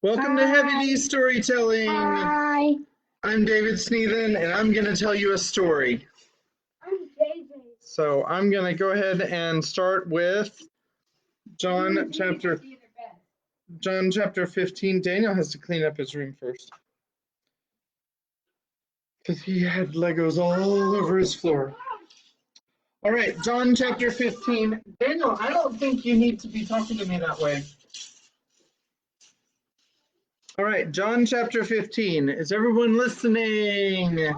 Welcome to Heavy D Hi. Storytelling. Hi. I'm David Sneathen, and I'm going to tell you a story. I'm JJ. So I'm going to go ahead and start with John chapter 15. Daniel has to clean up his room first because he had Legos all over his floor. All right, John chapter 15. Daniel, I don't think you need to be talking to me that way. All right, John chapter 15. Is everyone listening?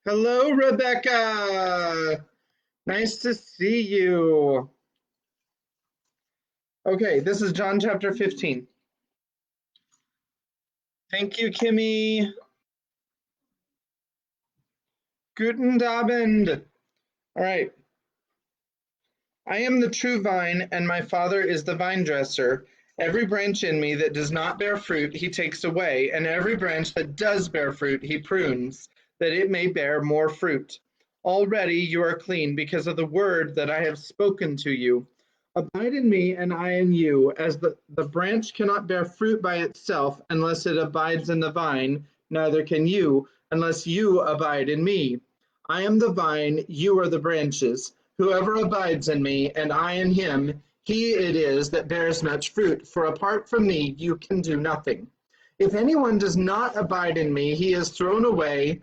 Hello, Rebecca. Nice to see you. Okay, this is John chapter 15. Thank you, Kimmy. Guten Abend. All right. I am the true vine, and my Father is the vine dresser. Every branch in me that does not bear fruit, he takes away, and every branch that does bear fruit, he prunes, that it may bear more fruit. Already you are clean because of the word that I have spoken to you. Abide in me, and I in you, as the branch cannot bear fruit by itself unless it abides in the vine, neither can you unless you abide in me. I am the vine, you are the branches. Whoever abides in me, and I in him, he it is that bears much fruit, for apart from me you can do nothing. If anyone does not abide in me, he is thrown away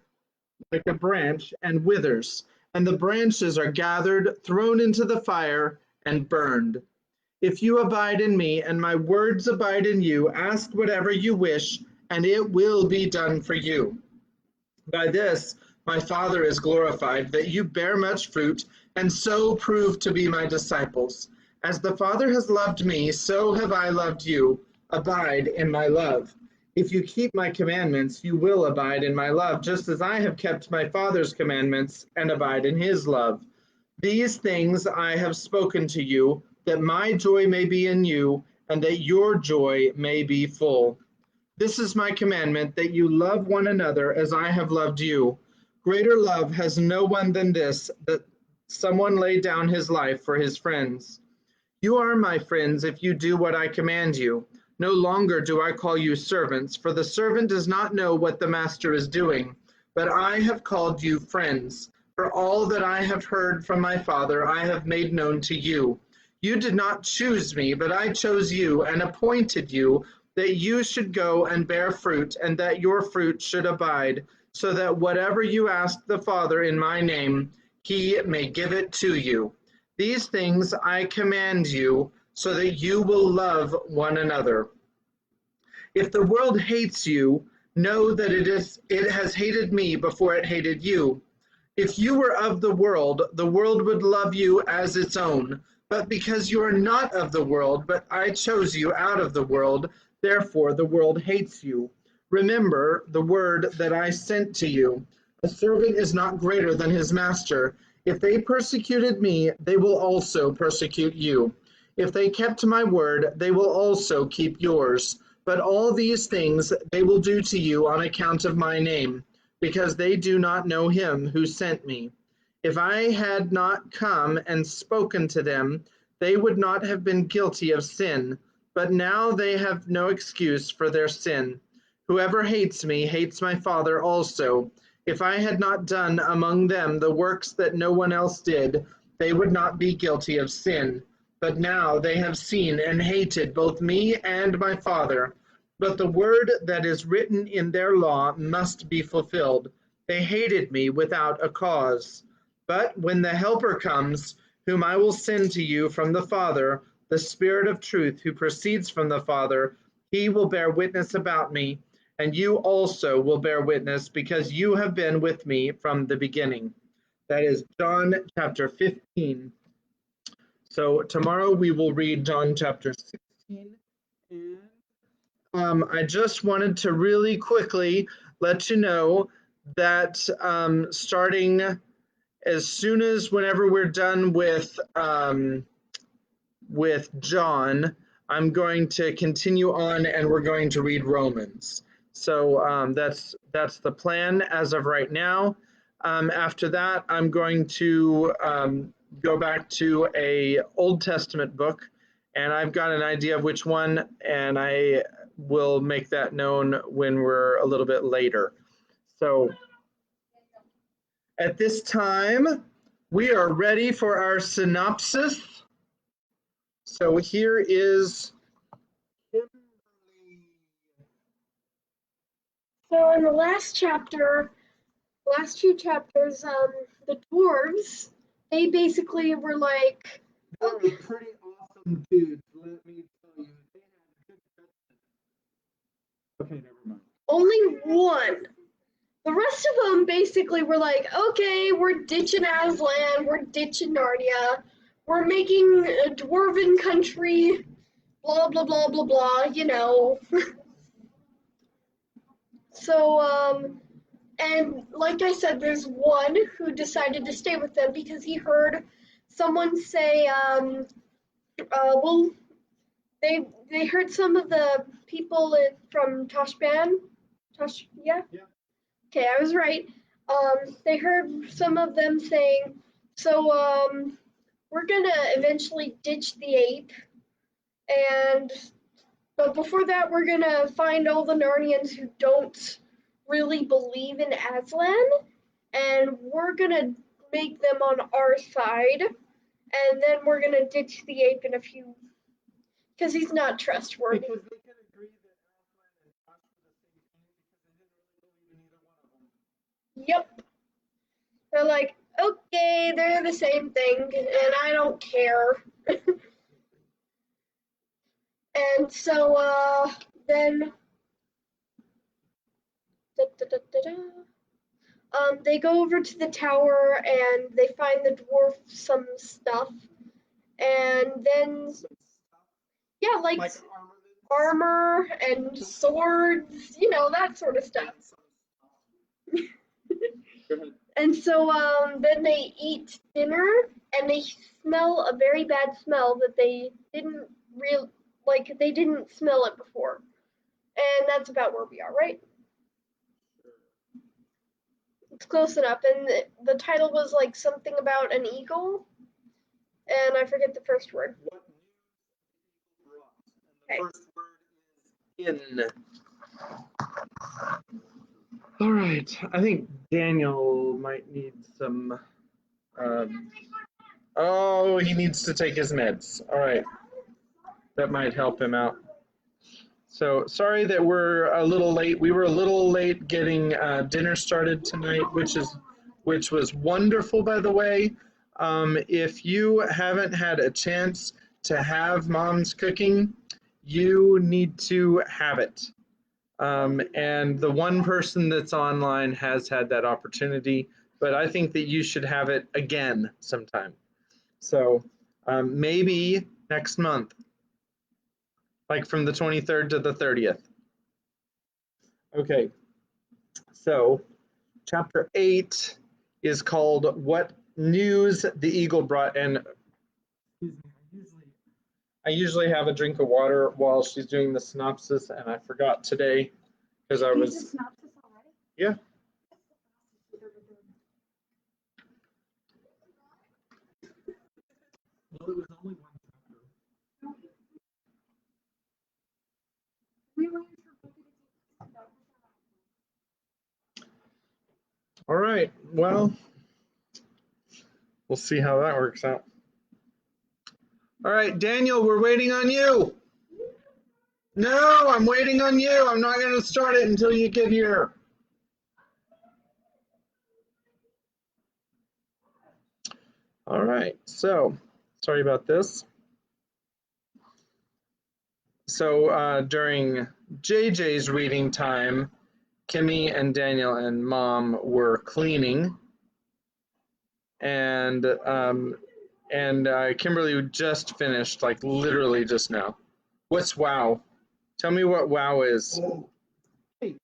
like a branch and withers, and the branches are gathered, thrown into the fire, and burned. If you abide in me, and my words abide in you, ask whatever you wish, and it will be done for you. By this my Father is glorified, that you bear much fruit, and so prove to be my disciples. As the Father has loved me, so have I loved you. Abide in my love. If you keep my commandments, you will abide in my love, just as I have kept my Father's commandments and abide in his love. These things I have spoken to you, that my joy may be in you, and that your joy may be full. This is my commandment, that you love one another as I have loved you. Greater love has no one than this, that someone lay down his life for his friends. You are my friends if you do what I command you. No longer do I call you servants, for the servant does not know what the master is doing. But I have called you friends, for all that I have heard from my Father I have made known to you. You did not choose me, but I chose you and appointed you that you should go and bear fruit, and that your fruit should abide, so that whatever you ask the Father in my name, he may give it to you. These things I command you, so that you will love one another. If the world hates you, know that it has hated me before it hated you. If you were of the world would love you as its own. But because you are not of the world, but I chose you out of the world, therefore the world hates you. Remember the word that I sent to you. A servant is not greater than his master. If they persecuted me, they will also persecute you. If they kept my word, they will also keep yours. But all these things they will do to you on account of my name, because they do not know him who sent me. If I had not come and spoken to them, they would not have been guilty of sin, but now they have no excuse for their sin. Whoever hates me hates my Father also. If I had not done among them the works that no one else did, they would not be guilty of sin. But now they have seen and hated both me and my Father. But the word that is written in their law must be fulfilled. They hated me without a cause. But when the Helper comes, whom I will send to you from the Father, the Spirit of truth who proceeds from the Father, he will bear witness about me, and you also will bear witness, because you have been with me from the beginning. That is John chapter 15. So tomorrow we will read John chapter 16. And I just wanted to really quickly let you know that starting as soon as whenever we're done with John, I'm going to continue on and we're going to read Romans. So that's the plan as of right now. After that, I'm going to go back to a Old Testament book, and I've got an idea of which one, and I will make that known when we're a little bit later. So at this time, we are ready for our synopsis. So here is Kimberly. So in the last chapter, last two chapters, the dwarves, they basically were like, They were pretty awesome dudes, let me tell you. They had good judgment. Okay, never mind. only one. The rest of them basically were like, okay, we're ditching Aslan, we're ditching Narnia, we're making a dwarven country, blah blah blah blah blah, you know. So, and like I said, there's one who decided to stay with them because he heard someone say, well, they heard some of the people from Toshban. Yeah. Yeah. Okay, I was right. They heard some of them saying, so we're gonna eventually ditch the ape, and but before that, we're gonna find all the Narnians who don't really believe in Aslan, and we're gonna make them on our side, and then we're gonna ditch the ape in a few, because he's not trustworthy. Because they could agree that Aslan and Tosh were the same thing because they didn't really believe in either one of them. Yep. They're like, okay, they're the same thing, and I don't care. And so then da, da, da, da, da. They go over to the tower and they find the dwarf some stuff, and then yeah, like armor and swords, you know, that sort of stuff. And so then they eat dinner and they smell a very bad smell that they didn't they didn't smell it before. And that's about where we are, right? It's close enough. And the title was like something about an eagle, and I forget the first word. What news the eagle brought? And the first word is in. All right, I think Daniel might need some. Oh, he needs to take his meds. All right, that might help him out. So sorry that we're a little late. We were a little late getting dinner started tonight, which was wonderful, by the way. If you haven't had a chance to have mom's cooking, you need to have it. And the one person that's online has had that opportunity, but I think that you should have it again sometime. So maybe next month, like from the 23rd to the 30th. Okay, so chapter 8 is called What News the Eagle Brought. And I usually have a drink of water while she's doing the synopsis, and I forgot today because I was. Yeah. Well, it was only one chapter. All right, well, we'll see how that works out. All right, Daniel, we're waiting on you. No, I'm waiting on you. I'm not going to start it until you get here. All right, so sorry about this. So during JJ's reading time, Kimmy and Daniel and Mom were cleaning, and Kimberly just finished, like literally just now. What's WoW? Tell me what WoW is. Hey.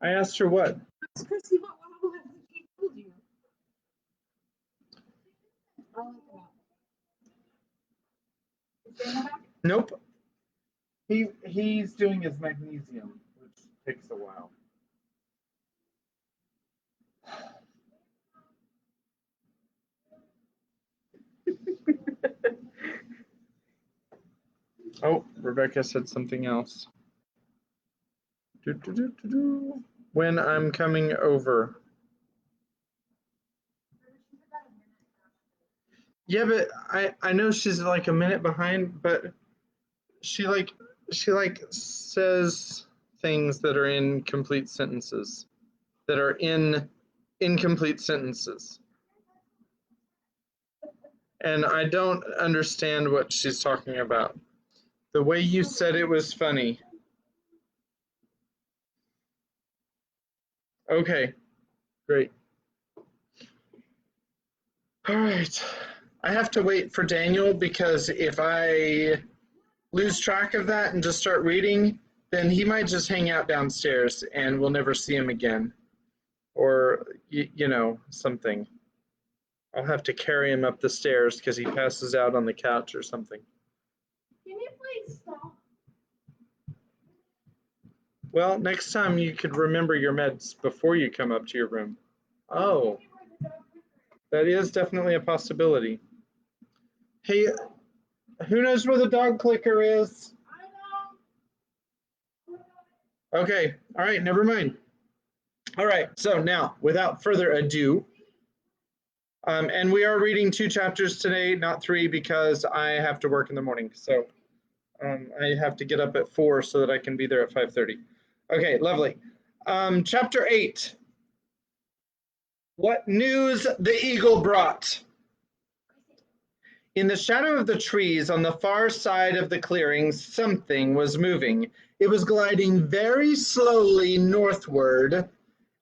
I asked her what? Chrissy, what WoW has he told you? I'll look it up. Is Dana back? Nope. He's doing his magnesium, which takes a while. Oh, Rebecca said something else. When I'm coming over. Yeah, but I know she's like a minute behind, but she like says things that are in complete sentences, that are in incomplete sentences. And I don't understand what she's talking about. The way you said it was funny. Okay, great. All right. I have to wait for Daniel because if I lose track of that and just start reading, then he might just hang out downstairs and we'll never see him again. Or, something. I'll have to carry him up the stairs because he passes out on the couch or something. Can you please stop? Well, next time you could remember your meds before you come up to your room. Oh, that is definitely a possibility. Hey, who knows where the dog clicker is? Okay, all right, never mind. All right, so now, without further ado, and we are reading 2 chapters today, not 3, because I have to work in the morning. So I have to get up at 4 so that I can be there at 5:30. Okay, lovely. Chapter 8. What news the eagle brought. In the shadow of the trees on the far side of the clearing, something was moving. It was gliding very slowly northward.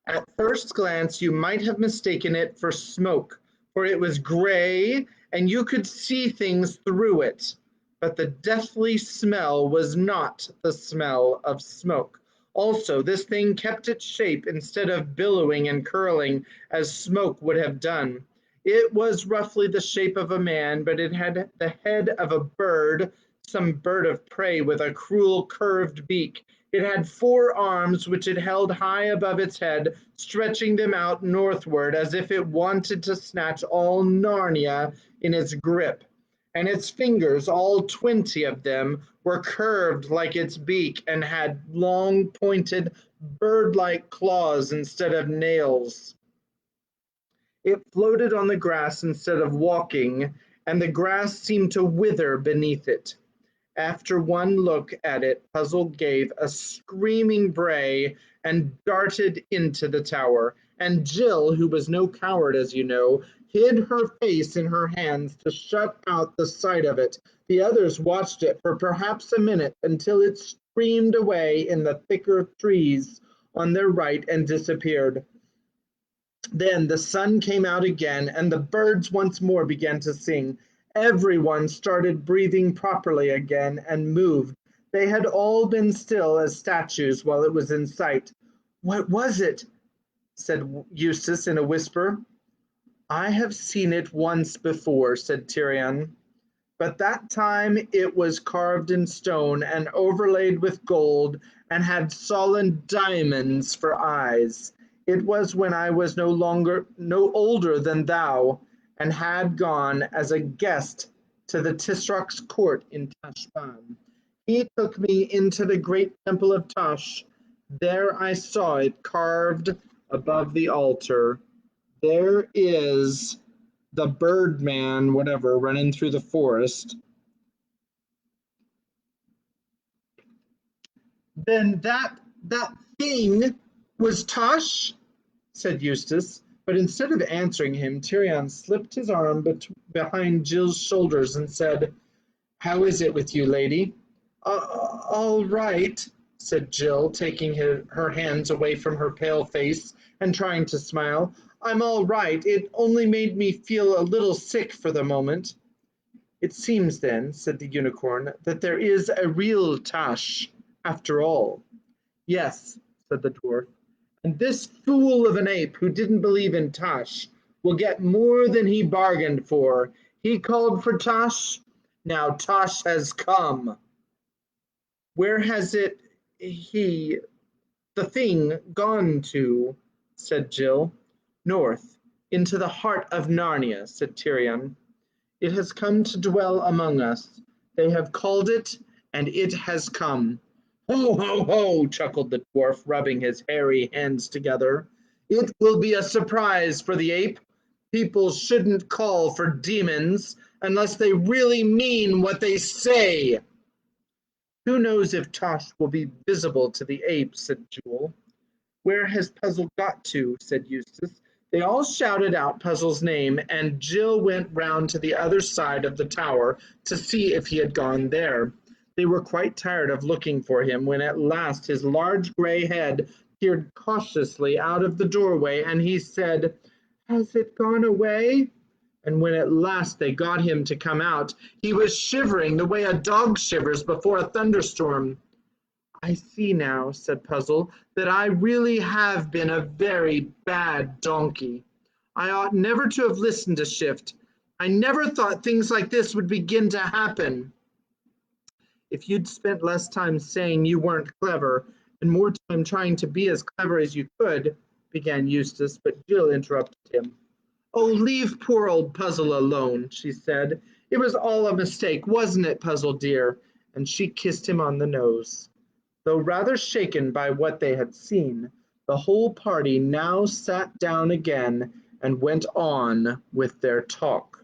At first glance, you might have mistaken it for smoke, for it was gray and you could see things through it. But the deathly smell was not the smell of smoke. Also, this thing kept its shape instead of billowing and curling as smoke would have done. It was roughly the shape of a man, but it had the head of a bird, some bird of prey with a cruel curved beak. It had 4 arms which it held high above its head, stretching them out northward as if it wanted to snatch all Narnia in its grip. And its fingers, all 20 of them, were curved like its beak and had long pointed bird-like claws instead of nails. It floated on the grass instead of walking, and the grass seemed to wither beneath it. After one look at it, Puzzle gave a screaming bray and darted into the tower. And Jill, who was no coward, as you know, hid her face in her hands to shut out the sight of it. The others watched it for perhaps a minute until it streamed away in the thicker trees on their right and disappeared. Then the sun came out again, and the birds once more began to sing. Everyone started breathing properly again and moved. They had all been still as statues while it was in sight. "What was it?" said Eustace in a whisper. "I have seen it once before," said Tirian. "But that time it was carved in stone and overlaid with gold and had solid diamonds for eyes. It was when I was no older than thou, and had gone as a guest to the Tisrock's court in Tashbaan. He took me into the great temple of Tash. There I saw it carved above the altar. There is the Birdman, whatever, running through the forest. Then that thing was Tosh?" said Eustace. But instead of answering him, Tirian slipped his arm behind Jill's shoulders and said, "How is it with you, lady?" All right," said Jill, taking her hands away from her pale face and trying to smile. "I'm all right. It only made me feel a little sick for the moment." "It seems, then," said the unicorn, "that there is a real Tash, after all." "Yes," said the dwarf, "and this fool of an ape who didn't believe in Tash will get more than he bargained for. He called for Tash. Now Tash has come." "Where has the thing gone to?" said Jill. "North, into the heart of Narnia," said Tirian. It has come to dwell among us. They have called it, and it has come. Ho, ho, ho, chuckled the dwarf, rubbing his hairy hands together. It will be a surprise for the ape. People shouldn't call for demons unless they really mean what they say. Who knows if Tosh will be visible to the ape, said Jewel. Where has Puzzle got to? Said Eustace. They all shouted out Puzzle's name, and Jill went round to the other side of the tower to see if he had gone there. They were quite tired of looking for him when at last his large grey head peered cautiously out of the doorway, and he said, "Has it gone away?" And when at last they got him to come out, he was shivering the way a dog shivers before a thunderstorm. "I see now," said Puzzle, "that I really have been a very bad donkey. I ought never to have listened to Shift. I never thought things like this would begin to happen." "If you'd spent less time saying you weren't clever, and more time trying to be as clever as you could," began Eustace, but Jill interrupted him. "Oh, leave poor old Puzzle alone," she said. "It was all a mistake, wasn't it, Puzzle dear?" And she kissed him on the nose. Though rather shaken by what they had seen, the whole party now sat down again and went on with their talk.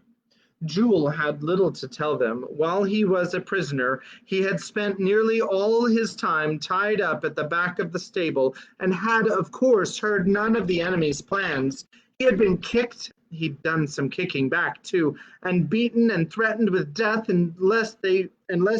Jewel had little to tell them. While he was a prisoner, he had spent nearly all his time tied up at the back of the stable and had, of course, heard none of the enemy's plans. He had been kicked, he'd done some kicking back too, and beaten and threatened with death unless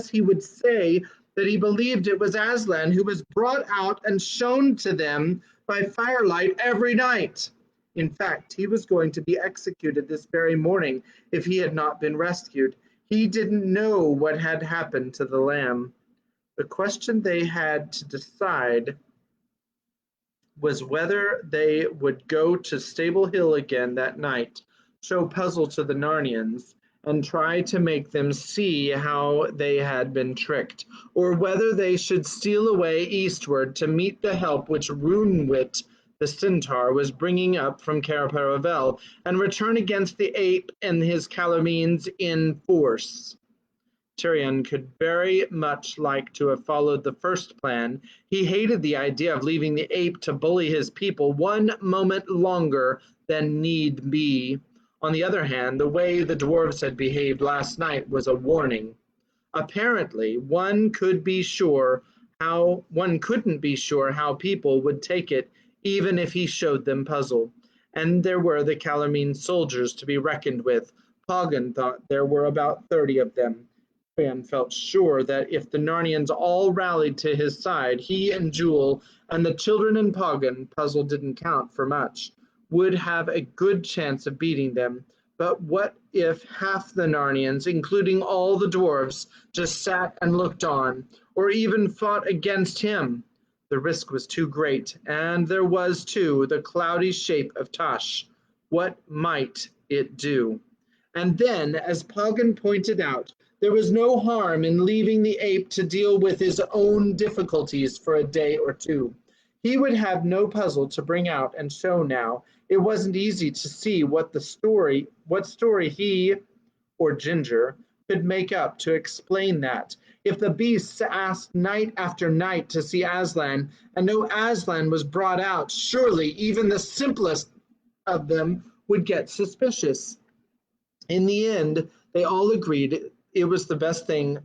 he would say that he believed it was Aslan who was brought out and shown to them by firelight every night. In fact, he was going to be executed this very morning if he had not been rescued. He didn't know what had happened to the lamb. The question they had to decide was whether they would go to Stable Hill again that night, show Puzzle to the Narnians, and try to make them see how they had been tricked, or whether they should steal away eastward to meet the help which Runewit the centaur was bringing up from Cair Paravel, and return against the ape and his Calormenes in force. Tirion could very much like to have followed the first plan. He hated the idea of leaving the ape to bully his people one moment longer than need be. On the other hand, the way the dwarves had behaved last night was a warning. Apparently, one couldn't be sure how people would take it, even if he showed them Puzzle. And there were the Calormene soldiers to be reckoned with. Poggin thought there were about 30 of them. Tirion felt sure that if the Narnians all rallied to his side, he and Jewel and the children and Poggin, Puzzle didn't count for much, would have a good chance of beating them. But what if half the Narnians, including all the dwarves, just sat and looked on, or even fought against him? The risk was too great, and there was, too, the cloudy shape of Tosh. What might it do? And then, as Poggin pointed out, there was no harm in leaving the ape to deal with his own difficulties for a day or two. He would have no Puzzle to bring out and show now. It wasn't easy to see what story he or Ginger could make up to explain that. If the beasts asked night after night to see Aslan, and no Aslan was brought out, surely even the simplest of them would get suspicious. In the end, they all agreed it was the best thing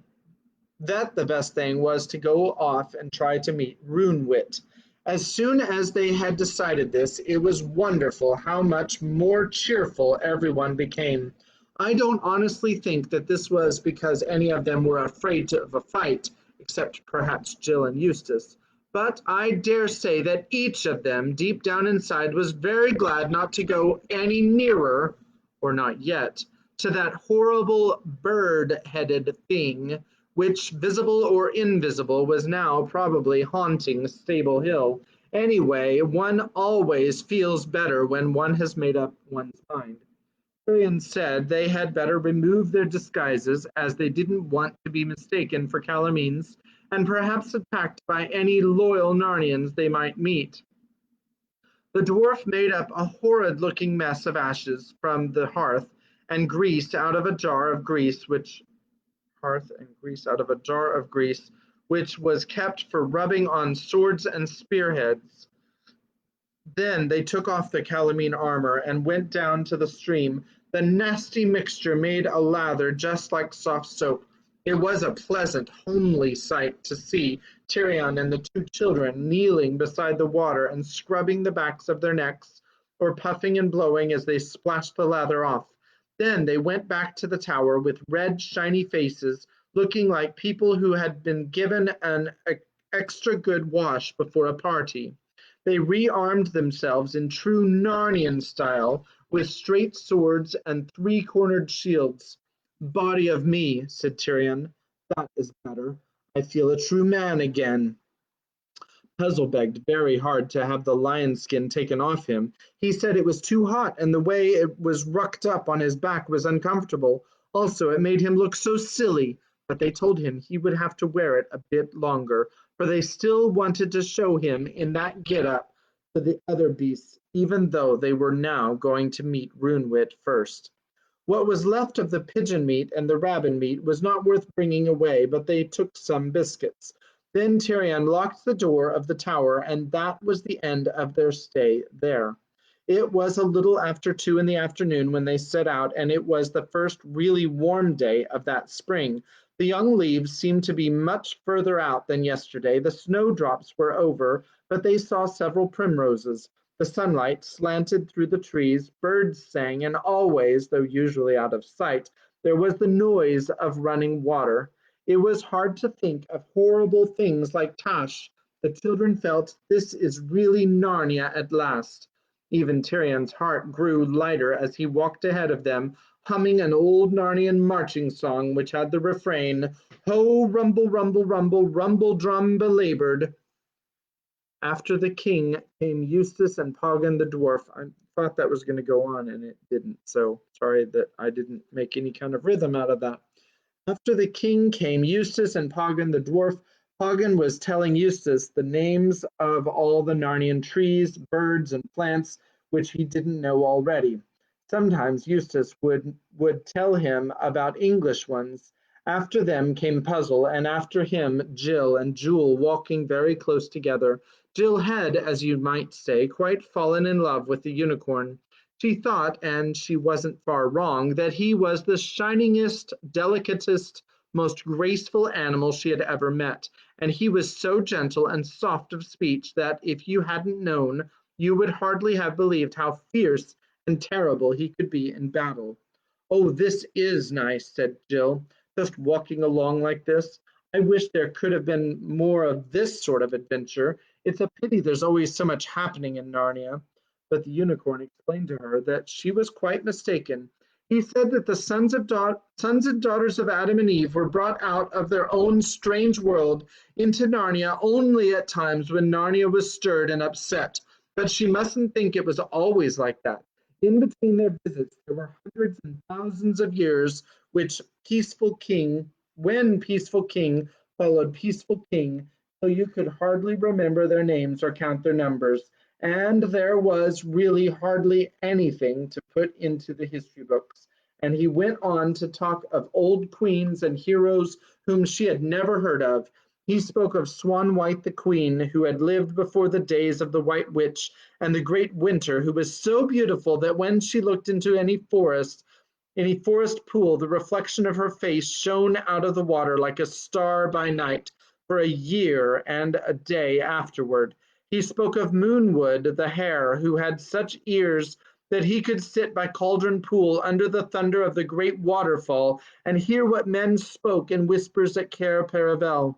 was to go off and try to meet Runewit. As soon as they had decided this, it was wonderful how much more cheerful everyone became. I don't honestly think that this was because any of them were afraid of a fight, except perhaps Jill and Eustace. But I dare say that each of them, deep down inside, was very glad not to go any nearer, or not yet, to that horrible bird-headed thing, which, visible or invisible, was now probably haunting Stable Hill. Anyway, one always feels better when one has made up one's mind. Tirion said they had better remove their disguises, as they didn't want to be mistaken for Calormenes, and perhaps attacked by any loyal Narnians they might meet. The dwarf made up a horrid-looking mess of ashes from the hearth, and grease out of a jar of grease, which hearth and grease out of a jar of grease, which was kept for rubbing on swords and spearheads. Then they took off the Calamine armor and went down to the stream. The nasty mixture made a lather just like soft soap. It was a pleasant, homely sight to see Tyrion and the two children kneeling beside the water and scrubbing the backs of their necks, or puffing and blowing as they splashed the lather off. Then they went back to the tower with red, shiny faces, looking like people who had been given an extra good wash before a party. They rearmed themselves in true Narnian style with straight swords and three-cornered shields. "Body of me," said Tyrion. "That is better. I feel a true man again." Puzzle begged very hard to have the lion skin taken off him. He said it was too hot and the way it was rucked up on his back was uncomfortable. Also, it made him look so silly, but they told him he would have to wear it a bit longer, for they still wanted to show him in that get-up to the other beasts, even though they were now going to meet Runewit first. What was left of the pigeon meat and the rabbit meat was not worth bringing away, but they took some biscuits. Then Tyrion locked the door of the tower, and that was the end of their stay there. It was a little after 2 in the afternoon when they set out, and it was the first really warm day of that spring. The young leaves seemed to be much further out than yesterday. The snowdrops were over, but they saw several primroses. The sunlight slanted through the trees, birds sang, and always, though usually out of sight, there was the noise of running water. It was hard to think of horrible things like Tash. The children felt this is really Narnia at last. Even Tyrion's heart grew lighter as he walked ahead of them, humming an old Narnian marching song which had the refrain, "Ho, rumble, rumble, rumble, rumble drum belabored." After the king came Eustace and Poggin the dwarf. I thought that was going to go on and it didn't, so sorry that I didn't make any kind of rhythm out of that. After the king came Eustace and Poggin the dwarf. Poggin was telling Eustace the names of all the Narnian trees, birds, and plants which he didn't know already. Sometimes Eustace would tell him about English ones. After them came Puzzle, and after him Jill and Jewel walking very close together. Jill had, as you might say, quite fallen in love with the unicorn. She thought, and she wasn't far wrong, that he was the shiningest, delicatest, most graceful animal she had ever met, and he was so gentle and soft of speech that if you hadn't known, you would hardly have believed how fierce and terrible he could be in battle. "Oh, this is nice," said Jill, "just walking along like this. I wish there could have been more of this sort of adventure. It's a pity there's always so much happening in Narnia." But the unicorn explained to her that she was quite mistaken. He said that the sons and daughters of Adam and Eve were brought out of their own strange world into Narnia only at times when Narnia was stirred and upset. But she mustn't think it was always like that. In between their visits, there were hundreds and thousands of years when peaceful king followed peaceful king, till you could hardly remember their names or count their numbers. And there was really hardly anything to put into the history books. And he went on to talk of old queens and heroes whom she had never heard of. He spoke of Swan White the Queen, who had lived before the days of the White Witch, and the Great Winter, who was so beautiful that when she looked into any forest pool, the reflection of her face shone out of the water like a star by night for a year and a day afterward. He spoke of Moonwood the hare, who had such ears that he could sit by Cauldron Pool under the thunder of the great waterfall and hear what men spoke in whispers at Cair Paravel.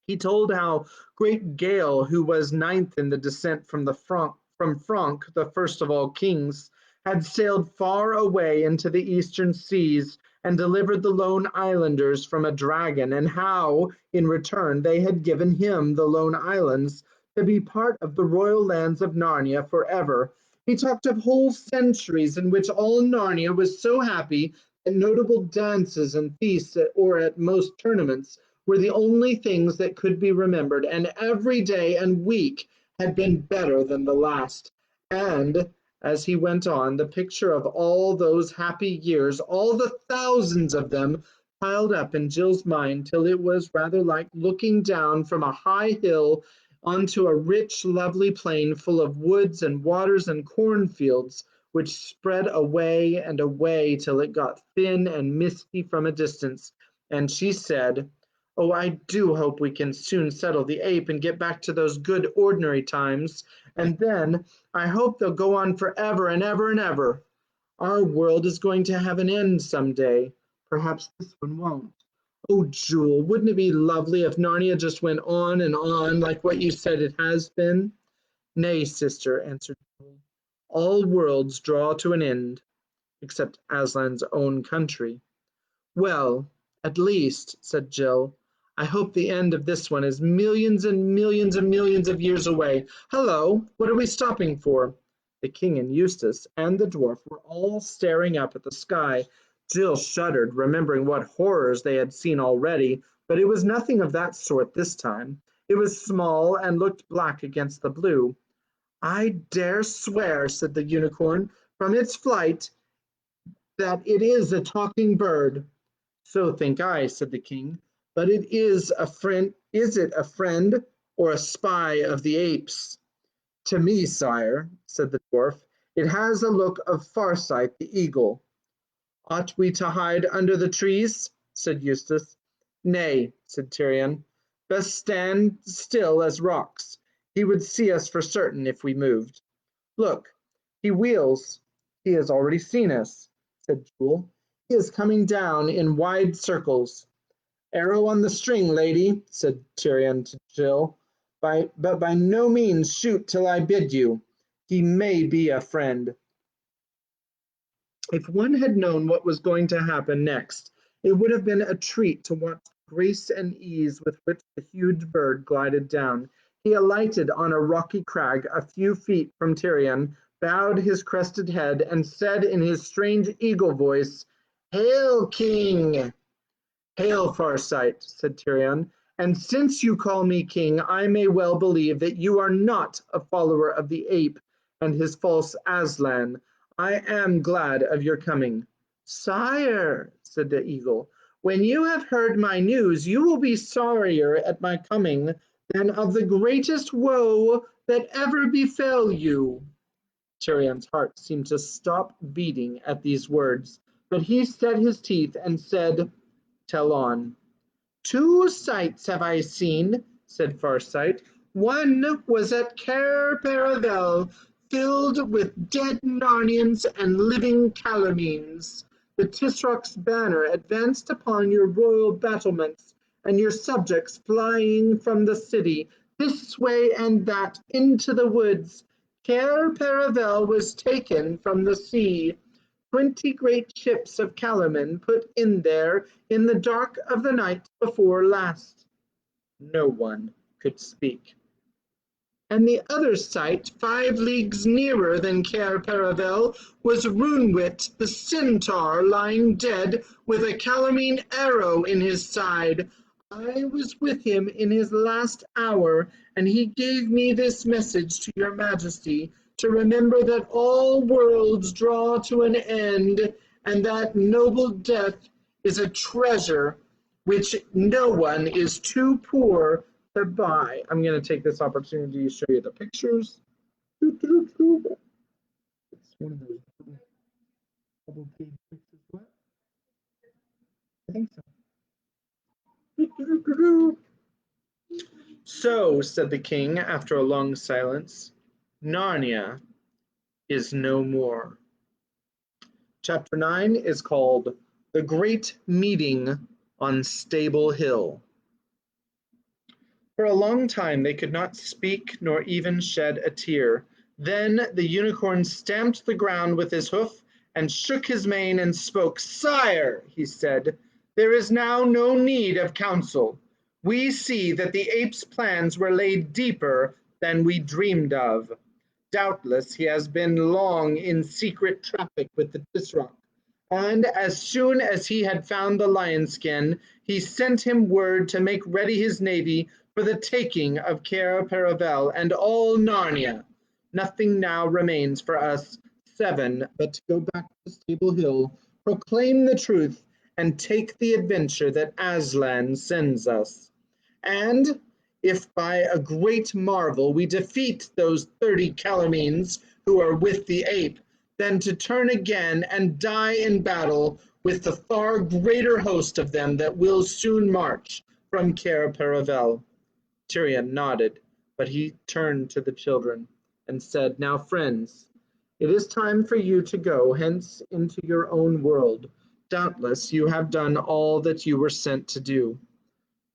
He told how great Gael, who was ninth in the descent from Frank, the first of all kings, had sailed far away into the eastern seas and delivered the Lone Islanders from a dragon, and how, in return, they had given him the Lone Islands to be part of the royal lands of Narnia forever. He talked of whole centuries in which all Narnia was so happy that notable dances and feasts, or at most tournaments, were the only things that could be remembered, and every day and week had been better than the last. And As he went on, the picture of all those happy years, all the thousands of them, piled up in Jill's mind till it was rather like looking down from a high hill onto a rich, lovely plain full of woods and waters and cornfields, which spread away and away till it got thin and misty from a distance. And she said, "Oh, I do hope we can soon settle the ape and get back to those good ordinary times. And then I hope they'll go on forever and ever and ever. Our world is going to have an end some day. Perhaps this one won't. Oh, Jewel, wouldn't it be lovely if Narnia just went on like what you said it has been?" "Nay, sister," answered Jewel. "All worlds draw to an end, except Aslan's own country." "Well, at least," said Jill, "I hope the end of this one is millions and millions and millions of years away. Hello, what are we stopping for?" The king and Eustace and the dwarf were all staring up at the sky. Jill shuddered, remembering what horrors they had seen already, but it was nothing of that sort this time. It was small and looked black against the blue. "I dare swear," said the unicorn, "from its flight, that it is a talking bird." "So think I," said the king, "but it is a friend. Is it a friend or a spy of the apes?" "To me, sire," said the dwarf, "it has a look of Farsight the eagle." "Ought we to hide under the trees?" said Eustace. "Nay," said Tyrion, "best stand still as rocks. He would see us for certain if we moved." "Look, he wheels. He has already seen us," said Jewel. "He is coming down in wide circles." "Arrow on the string, lady," said Tyrion to Jill, "but by no means shoot till I bid you. He may be a friend." If one had known what was going to happen next, it would have been a treat to watch the grace and ease with which the huge bird glided down. He alighted on a rocky crag a few feet from Tyrion, bowed his crested head, and said in his strange eagle voice, "Hail, king!" "Hail, Farsight," said Tyrion, "and since you call me king, I may well believe that you are not a follower of the ape and his false Aslan. I am glad of your coming." "Sire," said the eagle, "when you have heard my news, you will be sorrier at my coming than of the greatest woe that ever befell you." Tyrion's heart seemed to stop beating at these words, but he set his teeth and said, "Tell on." "Two sights have I seen," said Farsight. "One was at Cair Paravel, filled with dead Narnians and living Calamines. The Tisrock's banner advanced upon your royal battlements, and your subjects flying from the city, this way and that, into the woods. Cair Paravel was taken from the sea. 20 great ships of Calamin put in there in the dark of the night before last." No one could speak. "And the other sight, 5 leagues nearer than Cair Paravel, was Runwit the centaur lying dead with a Calamine arrow in his side. I was with him in his last hour, and he gave me this message to your majesty, to remember that all worlds draw to an end, and that noble death is a treasure which no one is too poor to buy." I'm going to take this opportunity to show you the pictures. It's one of those double page pictures. What? I think so. "So," said the king after a long silence, "Narnia is no more." Chapter 9 is called The Great Meeting on Stable Hill. For a long time they could not speak nor even shed a tear. Then the unicorn stamped the ground with his hoof and shook his mane and spoke. "Sire," he said, "there is now no need of counsel. We see that the ape's plans were laid deeper than we dreamed of. Doubtless he has been long in secret traffic with the Tisroc, and as soon as he had found the lion skin, he sent him word to make ready his navy for the taking of Cair Paravel and all Narnia. Nothing now remains for us 7, but to go back to Stable Hill, proclaim the truth, and take the adventure that Aslan sends us. And if by a great marvel we defeat those 30 Calormenes who are with the ape, then to turn again and die in battle with the far greater host of them that will soon march from Cair Paravel. Tirian nodded, but he turned to the children and said, Now, friends, it is time for you to go hence into your own world. Doubtless you have done all that you were sent to do.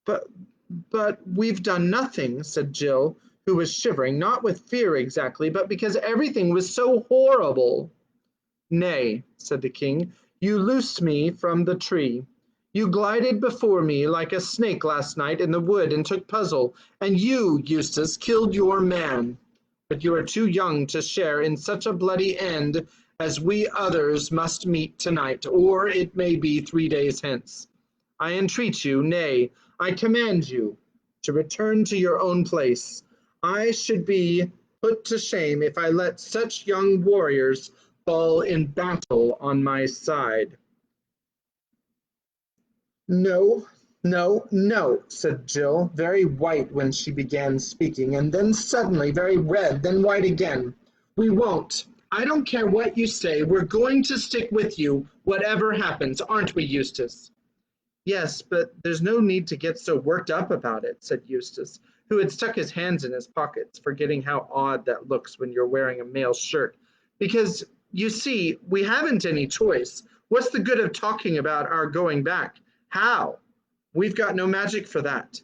But we've done nothing, said Jill, who was shivering, not with fear exactly, but because everything was so horrible. Nay, said the king, you loosed me from the tree. You glided before me like a snake last night in the wood and took Puzzle, and you, Eustace, killed your man. But you are too young to share in such a bloody end as we others must meet tonight, or it may be 3 days hence. I entreat you, nay, I command you, to return to your own place. I should be put to shame if I let such young warriors fall in battle on my side. No, no, no, said Jill, very white when she began speaking, and then suddenly very red, then white again. We won't. I don't care what you say. We're going to stick with you, whatever happens, aren't we, Eustace? Yes, but there's no need to get so worked up about it, said Eustace, who had stuck his hands in his pockets, forgetting how odd that looks when you're wearing a male shirt. Because, you see, we haven't any choice. What's the good of talking about our going back? How? We've got no magic for that.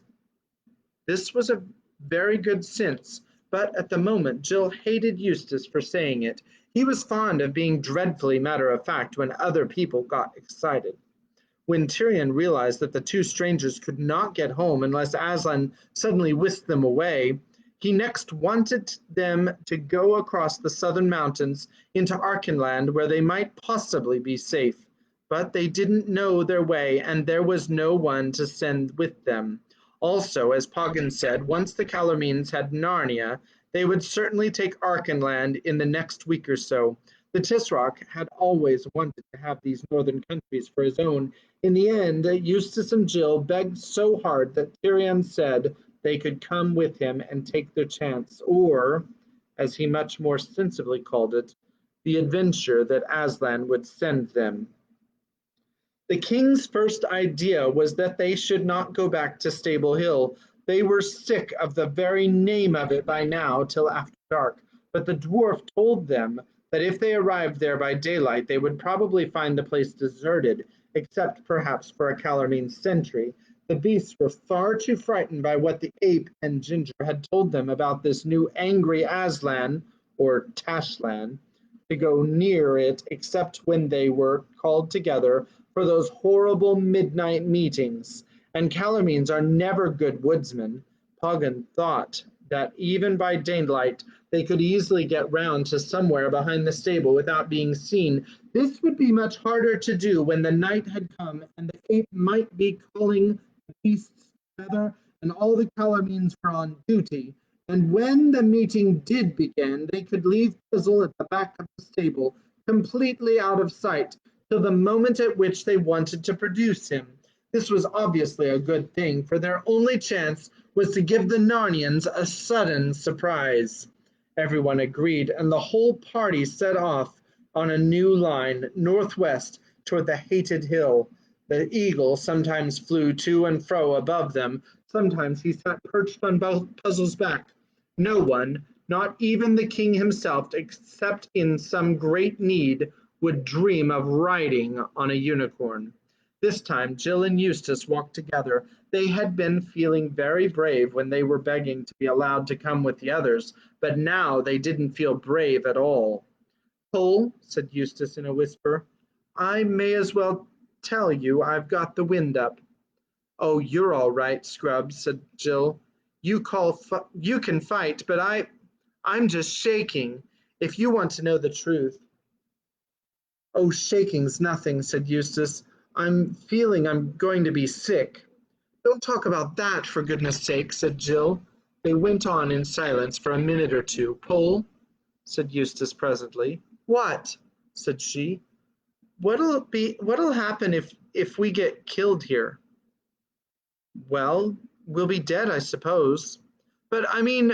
This was a very good sense, but at the moment Jill hated Eustace for saying it. He was fond of being dreadfully matter-of-fact when other people got excited. When Tirian realized that the two strangers could not get home unless Aslan suddenly whisked them away, he next wanted them to go across the southern mountains into Archenland where they might possibly be safe. But they didn't know their way, and there was no one to send with them. Also, as Poggin said, once the Calormenes had Narnia, they would certainly take Archenland in the next week or so. The Tisroc had always wanted to have these northern countries for his own. In the end, Eustace and Jill begged so hard that Tirian said they could come with him and take their chance, or, as he much more sensibly called it, the adventure that Aslan would send them. The king's first idea was that they should not go back to Stable Hill. They were sick of the very name of it by now till after dark, but the dwarf told them that if they arrived there by daylight they would probably find the place deserted, except perhaps for a Calormene sentry. The beasts were far too frightened by what the ape and Ginger had told them about this new angry Aslan, or Tashlan, to go near it except when they were called together for those horrible midnight meetings, and Calormenes are never good woodsmen. Poggin thought that even by daylight they could easily get round to somewhere behind the stable without being seen. This would be much harder to do when the night had come and the ape might be calling the beasts together and all the Calormenes were on duty. And when the meeting did begin, they could leave Puzzle at the back of the stable, completely out of sight, till the moment at which they wanted to produce him. This was obviously a good thing, for their only chance was to give the Narnians a sudden surprise. Everyone agreed, and the whole party set off on a new line, northwest, toward the hated hill. The eagle sometimes flew to and fro above them. Sometimes he sat perched on Puzzle's back. No one, not even the king himself, except in some great need, would dream of riding on a unicorn. This time Jill and Eustace walked together. They had been feeling very brave when they were begging to be allowed to come with the others, but now they didn't feel brave at all. Cole, said Eustace in a whisper, I may as well tell you I've got the wind up. Oh, you're all right, Scrub, said Jill. You can fight, but I'm just shaking, if you want to know the truth. Oh, shaking's nothing, said Eustace. I'm feeling I'm going to be sick. Don't talk about that, for goodness sake, said Jill. They went on in silence for a minute or two. Pole, said Eustace presently. What? Said she. What'll happen if we get killed here? Well, we'll be dead, I suppose. But I mean,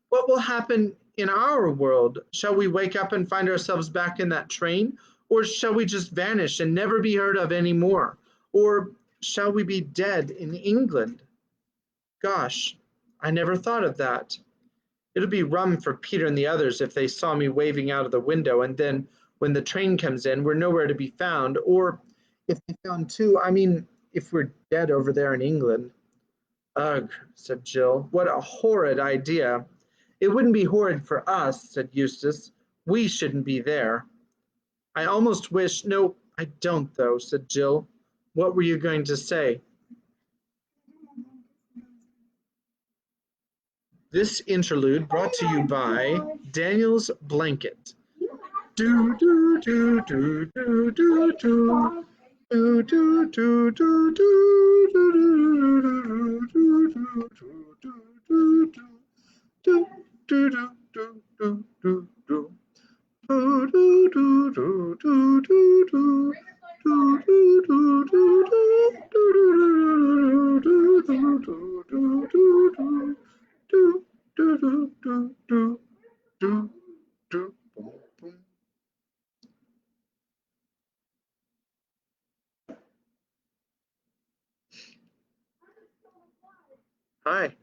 what will happen in our world? Shall we wake up and find ourselves back in that train? Or shall we just vanish and never be heard of anymore? Or shall we be dead in England? Gosh, I never thought of that. It'll be rum for Peter and the others if they saw me waving out of the window, and then when the train comes in, we're nowhere to be found. Or if they found too, I mean, if we're dead over there in England. Ugh, said Jill. What a horrid idea. It wouldn't be horrid for us, said Eustace. We shouldn't be there. I almost wish, no, I don't though, said Jill. What were you going to say? This interlude brought to you by Daniel's Blanket. Do do do do do do do. Do do do do do do do do do do. Hi.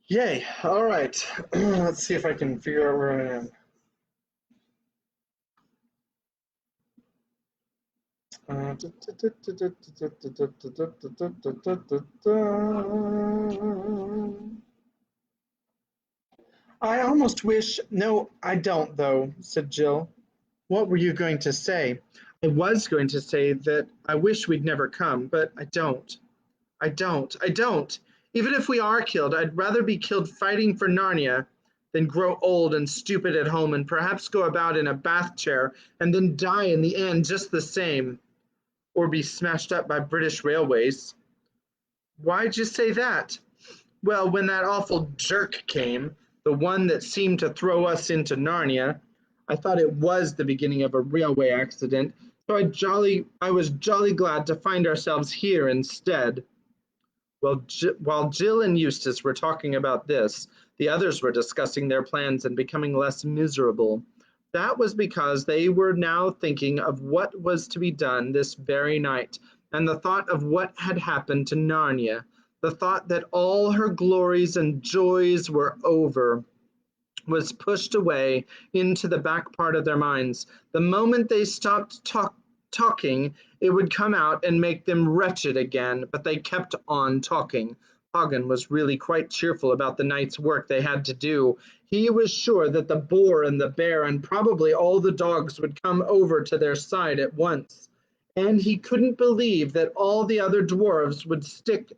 Yay. All right. Let's see if I can figure out where I am. I almost wish, no, I don't though, said Jill. What were you going to say? I was going to say that I wish we'd never come, but I don't. I don't. Even if we are killed, I'd rather be killed fighting for Narnia than grow old and stupid at home and perhaps go about in a bath chair and then die in the end just the same, or be smashed up by British railways. Why'd you say that? Well, when that awful jerk came, the one that seemed to throw us into Narnia, I thought it was the beginning of a railway accident, so I was jolly glad to find ourselves here instead. Well, while Jill and Eustace were talking about this, the others were discussing their plans and becoming less miserable. That was because they were now thinking of what was to be done this very night, and the thought of what had happened to Narnia, the thought that all her glories and joys were over, was pushed away into the back part of their minds. The moment they stopped talking, it would come out and make them wretched again, but they kept on talking. Hagen was really quite cheerful about the night's work they had to do. He was sure that the boar and the bear and probably all the dogs would come over to their side at once. And he couldn't believe that all the other dwarves would stick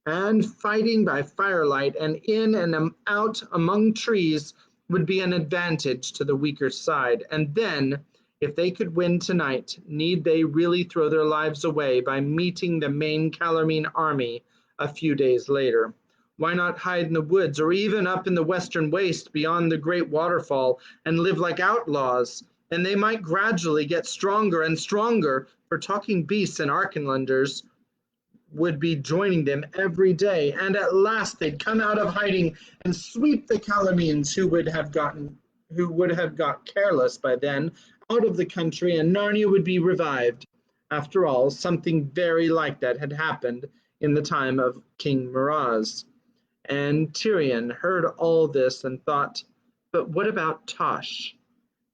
and fighting by firelight and in and out among trees would be an advantage to the weaker side. And then, if they could win tonight, need they really throw their lives away by meeting the main Calormene army a few days later? Why not hide in the woods or even up in the western waste beyond the great waterfall and live like outlaws? And they might gradually get stronger and stronger, for talking beasts and Archenlanders would be joining them every day, and at last they'd come out of hiding and sweep the Calormenes who would have got careless by then out of the country, and Narnia would be revived. After all, something very like that had happened in the time of King Miraz. And Tirian heard all this and thought, but what about Tosh?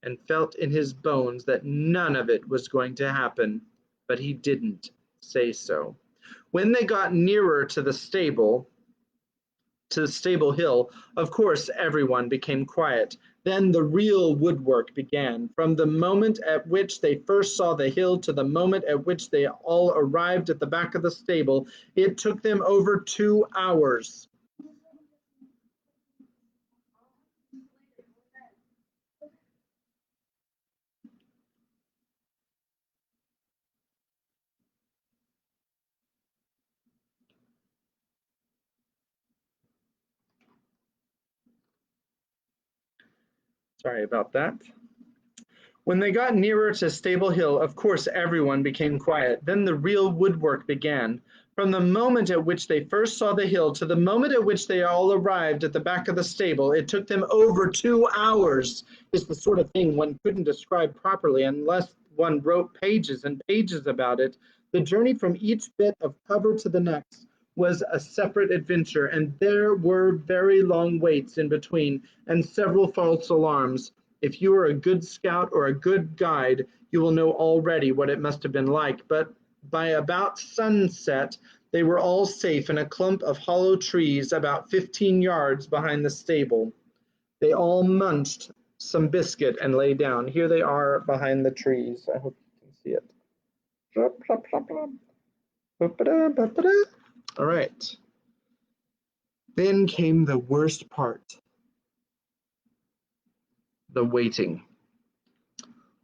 And felt in his bones that none of it was going to happen, but he didn't say so. When they got nearer to the stable hill, of course everyone became quiet. Then the real woodwork began. From the moment at which they first saw the hill to the moment at which they all arrived at the back of the stable, it took them over 2 hours. Sorry about that. When they got nearer to Stable Hill, of course everyone became quiet. Then the real woodwork began. From the moment at which they first saw the hill to the moment at which they all arrived at the back of the stable, it took them over 2 hours. It's the sort of thing one couldn't describe properly unless one wrote pages and pages about it. The journey from each bit of cover to the next was a separate adventure, and there were very long waits in between and several false alarms. If you are a good scout or a good guide, you will know already what it must have been like, but by about sunset, they were all safe in a clump of hollow trees about 15 yards behind the stable. They all munched some biscuit and lay down. Here they are behind the trees. I hope you can see it. All right. Then came the worst part, the waiting.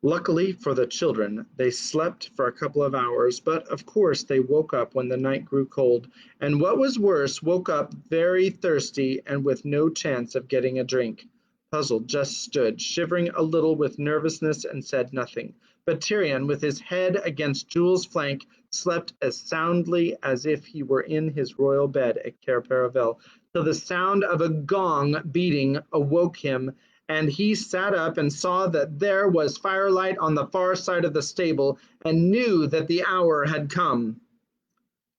Luckily for the children, they slept for a couple of hours, but of course they woke up when the night grew cold, and what was worse, woke up very thirsty and with no chance of getting a drink. Puzzle just stood, shivering a little with nervousness, and said nothing. But Tyrion, with his head against Jewel's flank, slept as soundly as if he were in his royal bed at Cair Paravel, till the sound of a gong beating awoke him, and he sat up and saw that there was firelight on the far side of the stable, and knew that the hour had come.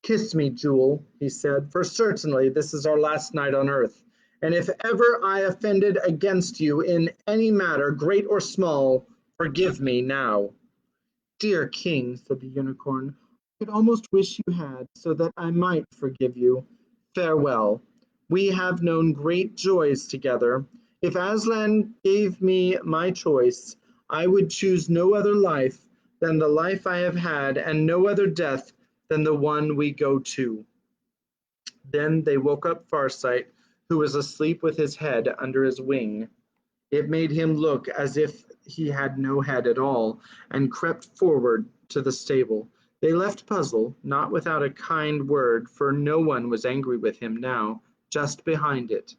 "Kiss me, Jewel," he said, "for certainly this is our last night on earth, and if ever I offended against you in any matter, great or small, forgive me now." "Dear king," said the unicorn, "I could almost wish you had, so that I might forgive you. Farewell. We have known great joys together. If Aslan gave me my choice, I would choose no other life than the life I have had, and no other death than the one we go to." Then they woke up Farsight, who was asleep with his head under his wing. It made him look as if he had no head at all, and crept forward to the stable. They left Puzzle, not without a kind word, for no one was angry with him now, just behind it,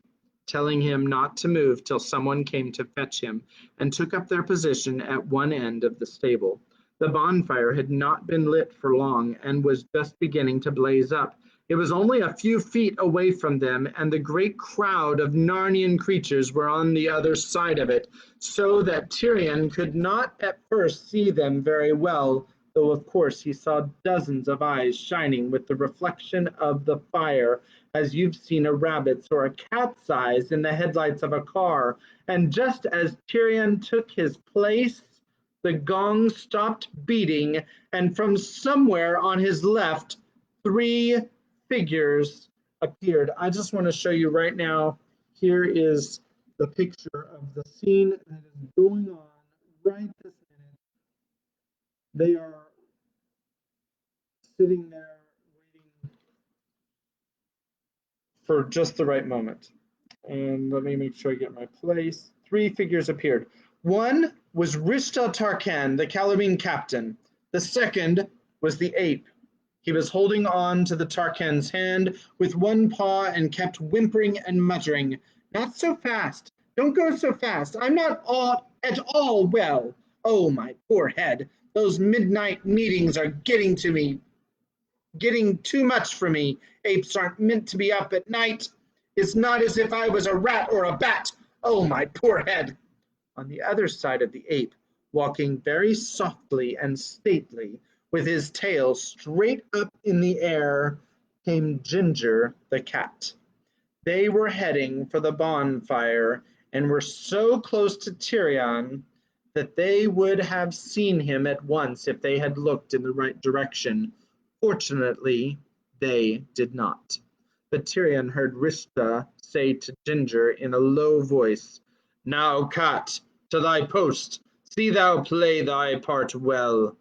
telling him not to move till someone came to fetch him, and took up their position at one end of the stable. The bonfire had not been lit for long, and was just beginning to blaze up. It was only a few feet away from them, and the great crowd of Narnian creatures were on the other side of it, so that Tyrion could not at first see them very well, though of course he saw dozens of eyes shining with the reflection of the fire, as you've seen a rabbit's or a cat's eyes in the headlights of a car. And just as Tyrion took his place, the gong stopped beating, and from somewhere on his left, 3 figures appeared. I just want to show you right now. Here is the picture of the scene that is going on right this minute. They are sitting there waiting for just the right moment. And let me make sure I get my place. 3 figures appeared. One was Rishta Tarkan, the Calorine captain. The second was the ape. He was holding on to the Tarkan's hand with one paw and kept whimpering and muttering, "Not so fast. Don't go so fast. I'm not at all well. Oh, my poor head. Those midnight meetings are getting to me. Getting too much for me. Apes aren't meant to be up at night. It's not as if I was a rat or a bat. Oh, my poor head." On the other side of the ape, walking very softly and stately, with his tail straight up in the air, came Ginger the cat. They were heading for the bonfire, and were so close to Tyrion that they would have seen him at once if they had looked in the right direction. Fortunately, they did not. But Tyrion heard Rishta say to Ginger in a low voice, "Now, cat, to thy post. See thou play thy part well."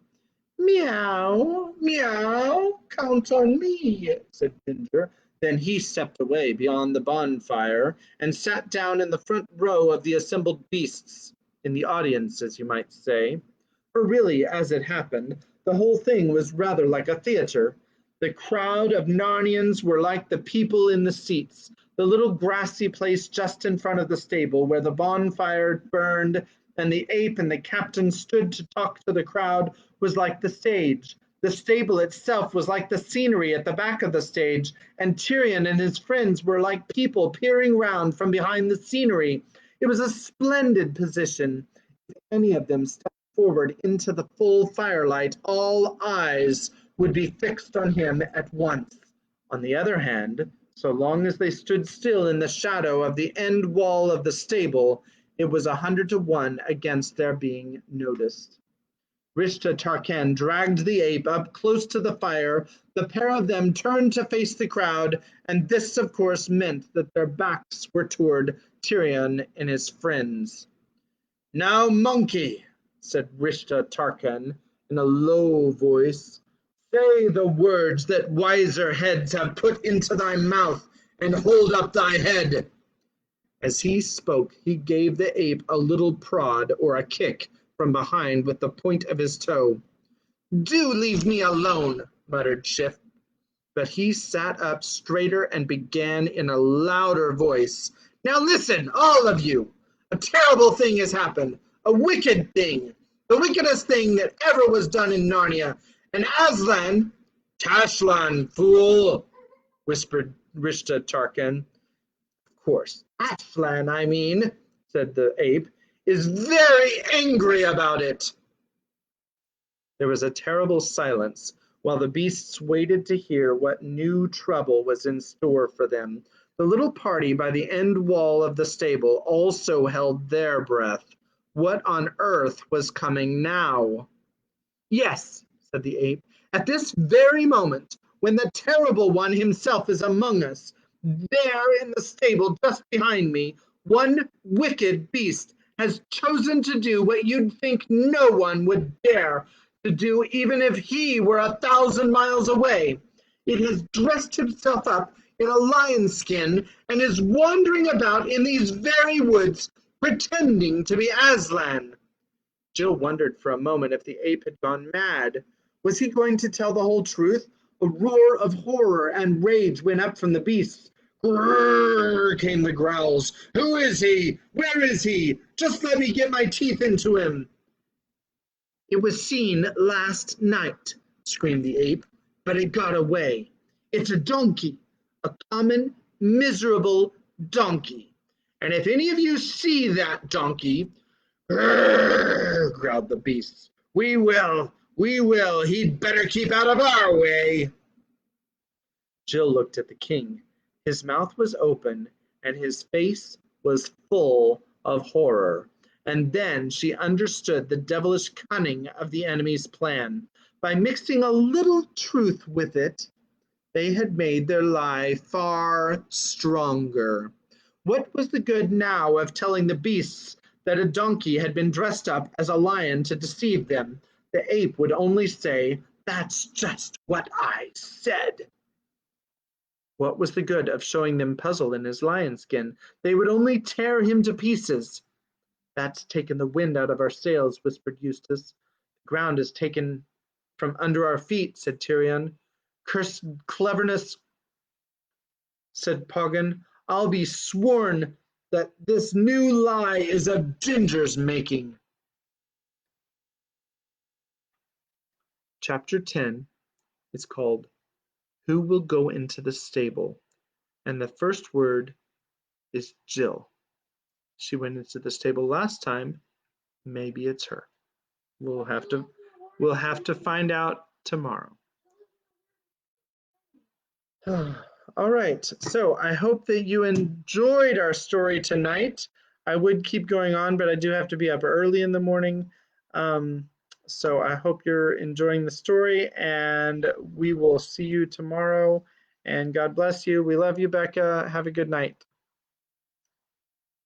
"Meow, meow, count on me," said Ginger. Then he stepped away beyond the bonfire and sat down in the front row of the assembled beasts, in the audience, as you might say. For really, as it happened, the whole thing was rather like a theatre. The crowd of Narnians were like the people in the seats. the little grassy place just in front of the stable where the bonfire burned and the ape and the captain stood to talk to the crowd was like the stage. The stable itself was like the scenery at the back of the stage, and Tyrion and his friends were like people peering round from behind the scenery. It was a splendid position. If any of them stepped forward into the full firelight, all eyes would be fixed on him at once. On the other hand, so long as they stood still in the shadow of the end wall of the stable, it was 100 to 1 against their being noticed. Rishta Tarkan dragged the ape up close to the fire. The pair of them turned to face the crowd, and this, of course, meant that their backs were toward Tyrion and his friends. "Now, monkey," said Rishta Tarkan in a low voice, "say the words that wiser heads have put into thy mouth, and hold up thy head." As he spoke, he gave the ape a little prod or a kick from behind with the point of his toe. "Do leave me alone," muttered Schiff, but he sat up straighter and began in a louder voice. "Now listen, all of you. A terrible thing has happened, a wicked thing, the wickedest thing that ever was done in Narnia. And Aslan—" "Tashlan, fool," whispered Rishta Tarkan. "Of course, Aslan, I mean," said the ape, "is very angry about it." There was a terrible silence while the beasts waited to hear what new trouble was in store for them. The little party by the end wall of the stable also held their breath. What on earth was coming now? "Yes," said the ape, "at this very moment, when the terrible one himself is among us, there in the stable just behind me, one wicked beast has chosen to do what you'd think no one would dare to do even if he were 1,000 miles away. It has dressed himself up in a lion's skin and is wandering about in these very woods, pretending to be Aslan." Jill wondered for a moment if the ape had gone mad. Was he going to tell the whole truth? A roar of horror and rage went up from the beasts. "Grrr!" came the growls. "Who is he? Where is he? Just let me get my teeth into him." "It was seen last night," screamed the ape, "but it got away. It's a donkey, a common, miserable donkey. And if any of you see that donkey—" "Grrr!" growled the beasts. We will. He'd better keep out of our way." Jill looked at the king. His mouth was open, and his face was full of horror. And then she understood the devilish cunning of the enemy's plan. By mixing a little truth with it, they had made their lie far stronger. What was the good now of telling the beasts that a donkey had been dressed up as a lion to deceive them? The ape would only say, "That's just what I said." What was the good of showing them Puzzle in his lion skin? They would only tear him to pieces. "That's taken the wind out of our sails," whispered Eustace. "The ground is taken from under our feet," said Tyrion. "Cursed cleverness," said Poggin. "I'll be sworn that this new lie is of Ginger's making." Chapter 10 is called "Who Will Go into the Stable?" And the first word is Jill. She went into the stable last time. Maybe it's her. We'll have to find out tomorrow. All right. So I hope that you enjoyed our story tonight. I would keep going on, but I do have to be up early in the morning. So I hope you're enjoying the story, and we will see you tomorrow. And God bless you. We love you, Becca. Have a good night.